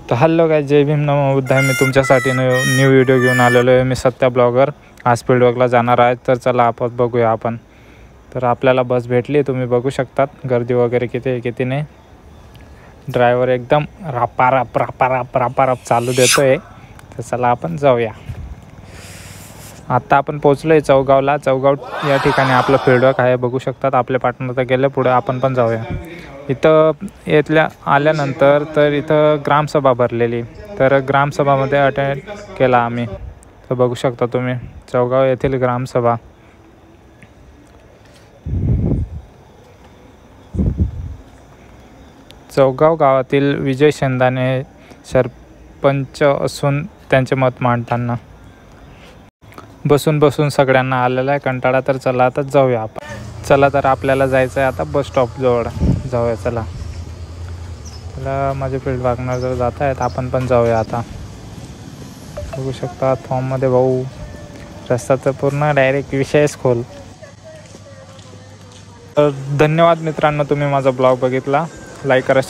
तर हॅलो काय, जय भीम नमो बुद्धाय. मी तुमच्यासाठी न्यू व्हिडिओ घेऊन आलेलो आहे. मी सत्या ब्लॉगर आज फील्डवर्कला जाणार आहे. तर चला आपण बघूया. तर आपल्याला बस भेटली, तुम्ही बघू शकतात. गर्दी वगैरे किती आहे किती नाही. ड्रायव्हर एकदम रापाराप चालू देतो आहे. तर चला आपण जाऊया. आत्ता आपण पोचलो आहे चौगावला. चौगाव या ठिकाणी आपलं फील्डवर्क आहे, बघू शकतात. आपले पार्टनर तर गेले पुढे, आपण पण जाऊया. इथं आल्यानंतर तर इथं ग्रामसभा भरलेली, तर ग्रामसभामध्ये अटेंड केला आम्ही. तर बघू शकता तुम्ही चौगाव येथील ग्रामसभा. चौगाव गावातील विजय शेंदाणे सरपंच असून त्यांचे मत मांडताना बसून सगळ्यांना आलेला आहे कंटाळा. तर चला आता जाऊया आपण. चला तर आपल्याला जायचं आहे आता बस स्टॉपजवळ. जाऊया चला. माझे फील्ड वागणार जर जात आहेत, आपण पण जाऊया आता. बघू शकता फॉर्ममध्ये भाऊ रस्त्याचं पूर्ण डायरेक्ट विषयच खोल. तर धन्यवाद मित्रांनो, तुम्ही माझा ब्लॉग बघितला. लाईक करा.